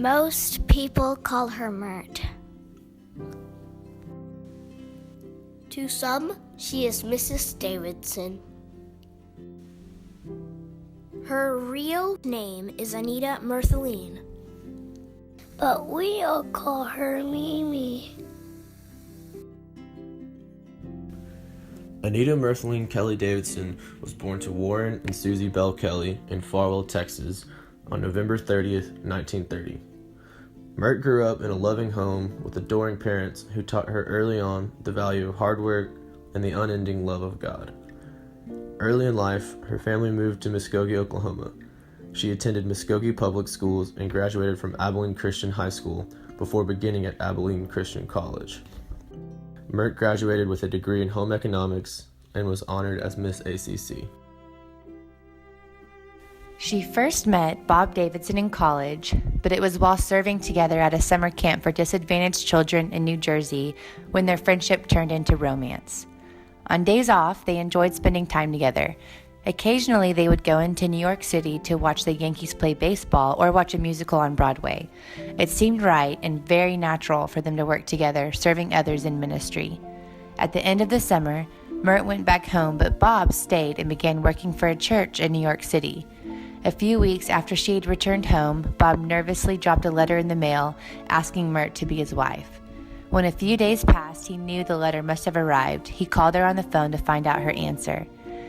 Most people call her Myrt. To some, she is Mrs. Davidson. Her real name is Anita Myrthalene, but we all call her Mimi. Anita Myrthalene Kelly Davidson was born to Warren and Susie Bell Kelly in Farwell, Texas, on November 30th, 1930. Myrt grew up in a loving home with adoring parents who taught her early on the value of hard work and the unending love of God. Early in life, her family moved to Muskogee, Oklahoma. She attended Muskogee Public Schools and graduated from Abilene Christian High School before beginning at Abilene Christian College. Myrt graduated with a degree in home economics and was honored as Miss ACC. She first met Bob Davidson in college, but it was while serving together at a summer camp for disadvantaged children in New Jersey when their friendship turned into romance. On days off, they enjoyed spending time together. Occasionally, they would go into New York City to watch the Yankees play baseball or watch a musical on Broadway. It seemed right and very natural for them to work together, serving others in ministry. At the end of the summer, Myrt went back home, but Bob stayed and began working for a church in New York City. A few weeks after she had returned home, Bob nervously dropped a letter in the mail asking Myrt to be his wife. When a few days passed, he knew the letter must have arrived. He called her on the phone to find out her answer.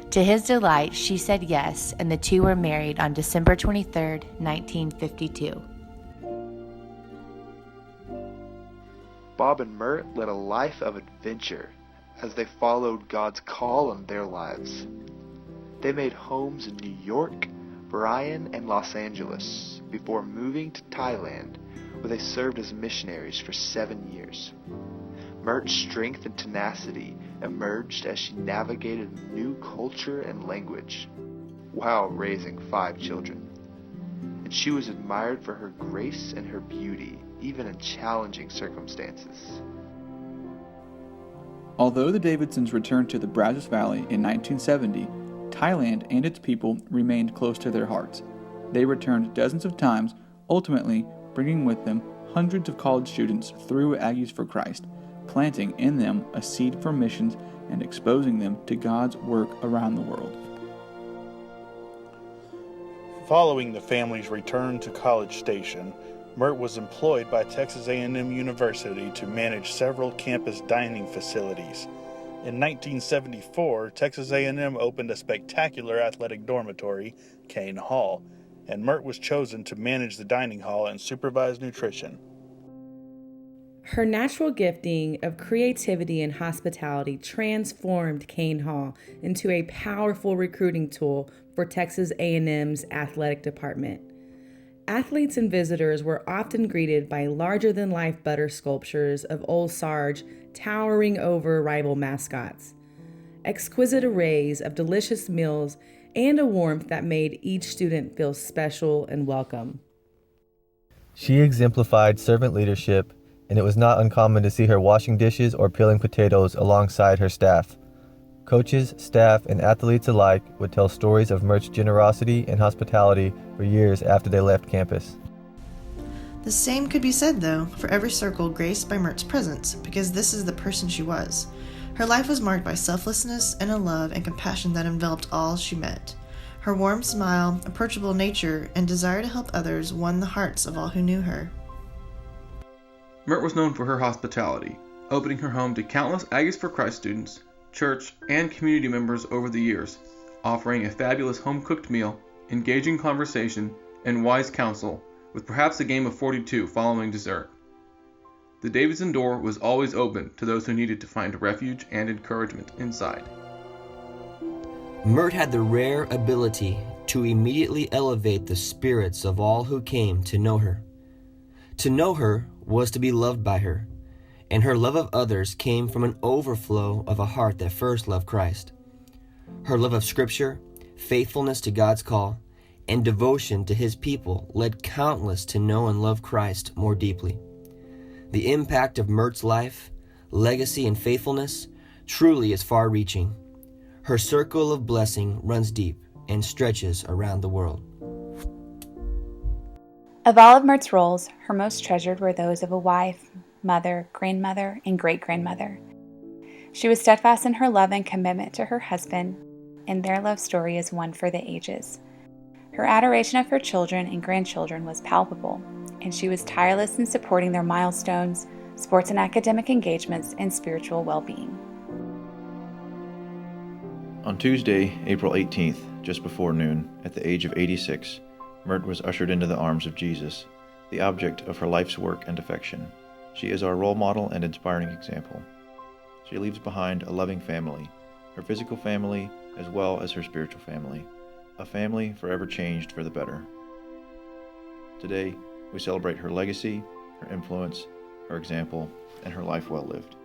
To his delight, she said yes, and the two were married on December 23, 1952. Bob and Myrt led a life of adventure as they followed God's call on their lives. They made homes in New York, Bryan, and Los Angeles before moving to Thailand, where they served as missionaries for 7 years. Myrt's strength and tenacity emerged as she navigated a new culture and language while raising 5 children. And she was admired for her grace and her beauty, even in challenging circumstances. Although the Davidsons returned to the Brazos Valley in 1970, Thailand and its people remained close to their hearts. They returned dozens of times, ultimately bringing with them hundreds of college students through Aggies for Christ, planting in them a seed for missions and exposing them to God's work around the world. Following the family's return to College Station, Myrt was employed by Texas A&M University to manage several campus dining facilities. In 1974, Texas A&M opened a spectacular athletic dormitory, Kane Hall, and Myrt was chosen to manage the dining hall and supervise nutrition. Her natural gifting of creativity and hospitality transformed Kane Hall into a powerful recruiting tool for Texas A&M's athletic department. Athletes and visitors were often greeted by larger-than-life butter sculptures of Old Sarge towering over rival mascots, exquisite arrays of delicious meals, and a warmth that made each student feel special and welcome. She exemplified servant leadership, and it was not uncommon to see her washing dishes or peeling potatoes alongside her staff. Coaches, staff, and athletes alike would tell stories of Myrt's generosity and hospitality for years after they left campus. The same could be said, though, for every circle graced by Myrt's presence, because this is the person she was. Her life was marked by selflessness and a love and compassion that enveloped all she met. Her warm smile, approachable nature, and desire to help others won the hearts of all who knew her. Myrt was known for her hospitality, opening her home to countless Aggies for Christ students, church, and community members over the years, offering a fabulous home-cooked meal, engaging conversation, and wise counsel, with perhaps a game of 42 following dessert. The Davidson door was always open to those who needed to find refuge and encouragement inside. Myrt had the rare ability to immediately elevate the spirits of all who came to know her. To know her was to be loved by her, and her love of others came from an overflow of a heart that first loved Christ. Her love of Scripture, faithfulness to God's call, and devotion to His people led countless to know and love Christ more deeply. The impact of Myrt's life, legacy, and faithfulness truly is far-reaching. Her circle of blessing runs deep and stretches around the world. Of all of Myrt's roles, her most treasured were those of a wife, mother, grandmother, and great-grandmother. She was steadfast in her love and commitment to her husband, and their love story is one for the ages. Her adoration of her children and grandchildren was palpable, and she was tireless in supporting their milestones, sports and academic engagements, and spiritual well-being. On Tuesday, April 18th, just before noon, at the age of 86, Myrt was ushered into the arms of Jesus, the object of her life's work and affection. She is our role model and inspiring example. She leaves behind a loving family, her physical family as well as her spiritual family, a family forever changed for the better. Today, we celebrate her legacy, her influence, her example, and her life well lived.